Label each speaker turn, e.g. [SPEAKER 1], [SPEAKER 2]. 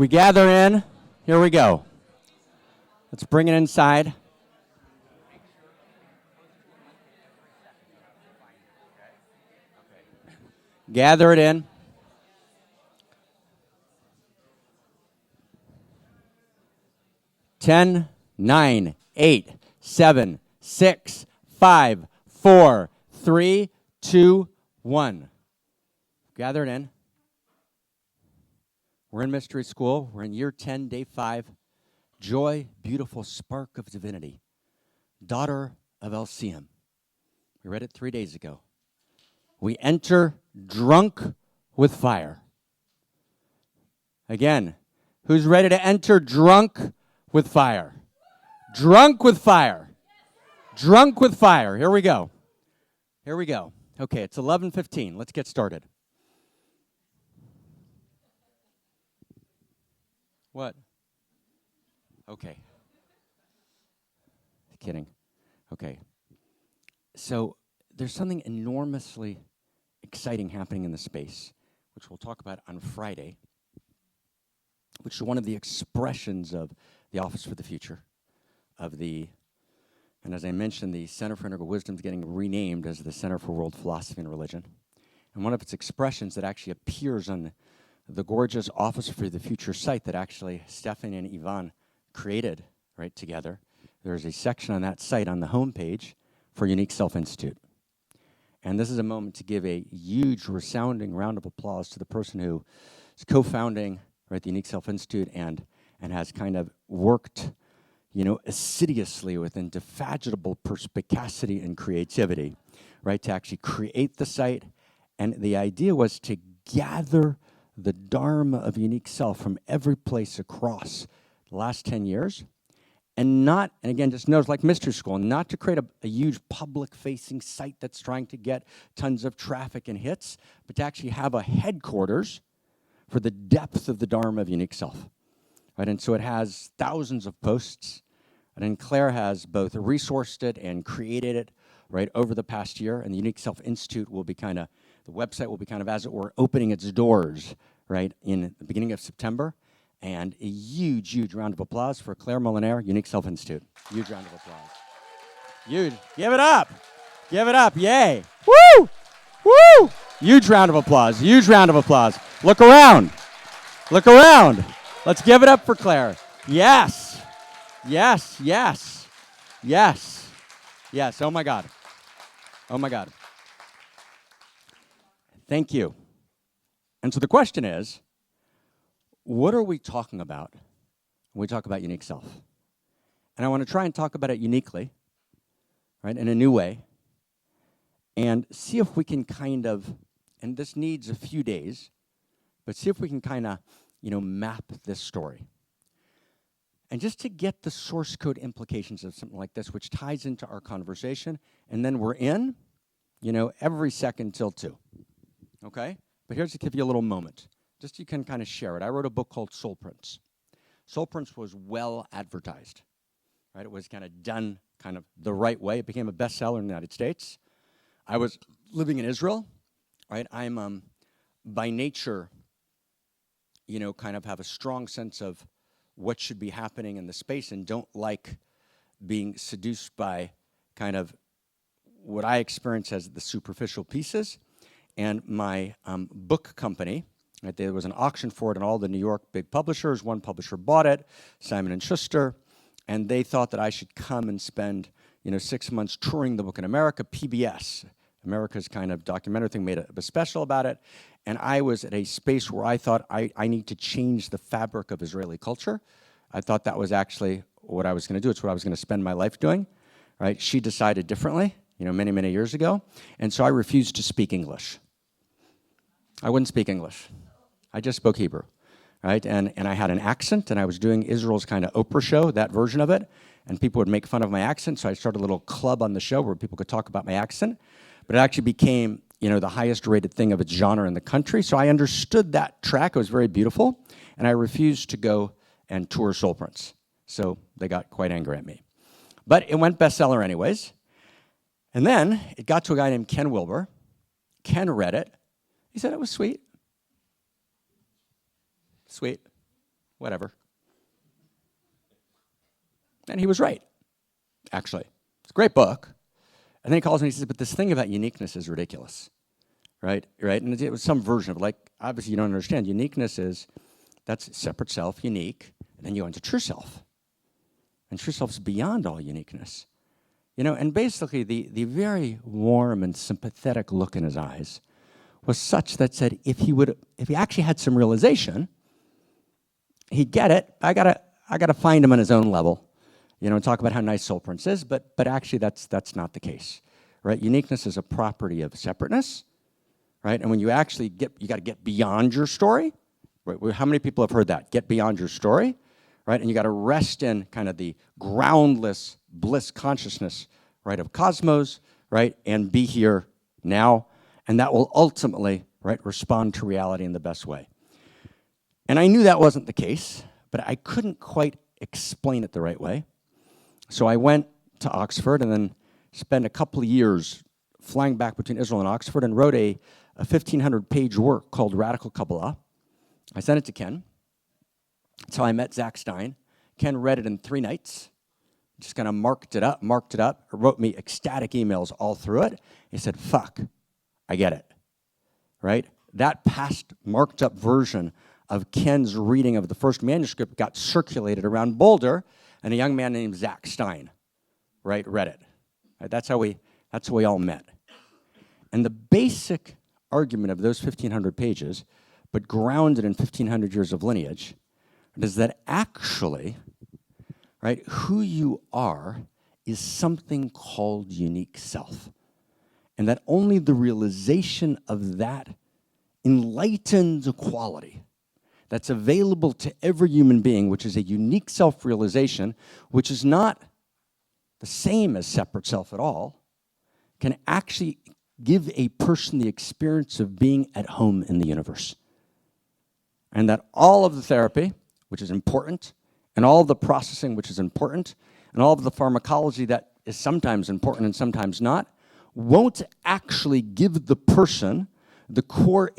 [SPEAKER 1] we gather in, here we go. Let's bring it inside. Gather it in. Ten, 9, 8, 7, 6, 5, 4, 3, 2, 1. Gather it in. We're in mystery school. We're in year 10, day 5. Joy, beautiful spark of divinity. Daughter of Elysium. We read it 3 days ago. We enter drunk with fire. Again, who's ready to enter drunk with fire? Drunk with fire. Drunk with fire. Here we go. Here we go. Okay, it's 11:15. Let's get started. What? Okay. Kidding. Okay. So there's something enormously exciting happening in the space, which we'll talk about on Friday, which is one of the expressions of the Office for the Future, and as I mentioned, the Center for Integral Wisdom is getting renamed as the Center for World Philosophy and Religion. And one of its expressions that actually appears on the gorgeous Office for the Future site that actually Stephanie and Yvonne created right together, there's a section on that site on the homepage for Unique Self Institute. And this is a moment to give a huge, resounding round of applause to the person who is co-founding the Unique Self Institute and has kind of worked, assiduously with indefatigable perspicacity and creativity, right, to actually create the site. And the idea was to gather the Dharma of Unique Self from every place across the last 10 years. And again, just notice, like Mystery School, not to create a huge public-facing site that's trying to get tons of traffic and hits, but to actually have a headquarters for the depth of the Dharma of Unique Self. Right? And so it has thousands of posts, and then Claire has both resourced it and created it right over the past year, and the Unique Self Institute will be the website will be as it were, opening its doors, right, in the beginning of September. And a huge, huge round of applause for Claire Molinaire, Unique Self Institute. Huge round of applause. Huge. Give it up. Give it up. Yay. Woo! Woo! Huge round of applause. Huge round of applause. Look around. Look around. Let's give it up for Claire. Yes. Yes. Yes. Yes. Yes. Oh, my God. Oh, my God. Thank you. And so the question is, what are we talking about when we talk about unique self? And I want to try and talk about it uniquely, right, in a new way, and see if we can and this needs a few days, but see if we can map this story. And just to get the source code implications of something like this, which ties into our conversation, and then we're in, every second till 2, okay? But here's to give you a little moment. Just so you can kind of share it. I wrote a book called Soul Prints. Soul Prints was well advertised, right? It was kind of done the right way. It became a bestseller in the United States. I was living in Israel, right? I'm by nature, have a strong sense of what should be happening in the space and don't like being seduced by what I experience as the superficial pieces. And my book company, right, there was an auction for it, and all the New York big publishers, one publisher bought it, Simon & Schuster, and they thought that I should come and spend 6 months touring the book in America. PBS, America's documentary thing, made a special about it, and I was at a space where I thought I need to change the fabric of Israeli culture. I thought that was actually what I was going to do. It's what I was going to spend my life doing. Right? She decided differently, many, many years ago, and so I refused to speak English. I wouldn't speak English. I just spoke Hebrew, right? And I had an accent, and I was doing Israel's Oprah show, that version of it, and people would make fun of my accent, so I started a little club on the show where people could talk about my accent, but it actually became, the highest rated thing of its genre in the country, so I understood that track. It was very beautiful, and I refused to go and tour Soul Prints, so they got quite angry at me. But it went bestseller anyways, and then it got to a guy named Ken Wilber. Ken read it. He said it was sweet. Sweet. whatever. And he was right, actually. It's a great book. And then he calls me and he says, but this thing about uniqueness is ridiculous, right? And it was some version of, like, obviously you don't understand. Uniqueness is, that's separate self, unique, and then you go into true self. And true self is beyond all uniqueness. And basically the very warm and sympathetic look in his eyes was such that said, if he actually had some realization, he'd get it. I gotta find him on his own level, and talk about how nice Soul Prince is, but actually that's not the case, right? Uniqueness is a property of separateness, right? And when you actually you gotta get beyond your story, right? How many people have heard that? Get beyond your story, right? And you gotta rest in kind of the groundless bliss consciousness, right, of cosmos, right, and be here now, and that will ultimately, right, respond to reality in the best way. And I knew that wasn't the case, but I couldn't quite explain it the right way. So I went to Oxford and then spent a couple of years flying back between Israel and Oxford and wrote a 1,500-page work called Radical Kabbalah. I sent it to Ken. That's how I met Zach Stein. Ken read it in 3 nights. Just kind of marked it up, wrote me ecstatic emails all through it. He said, fuck, I get it, right? That past marked up version of Ken's reading of the first manuscript got circulated around Boulder, and a young man named Zach Stein, right, read it. Right? That's how we all met. And the basic argument of those 1,500 pages, but grounded in 1,500 years of lineage, is that actually, right, who you are is something called unique self. And that only the realization of that enlightened quality that's available to every human being, which is a unique self-realization, which is not the same as separate self at all, can actually give a person the experience of being at home in the universe. And that all of the therapy, which is important, and all of the processing, which is important, and all of the pharmacology that is sometimes important and sometimes not, won't actually give the person the core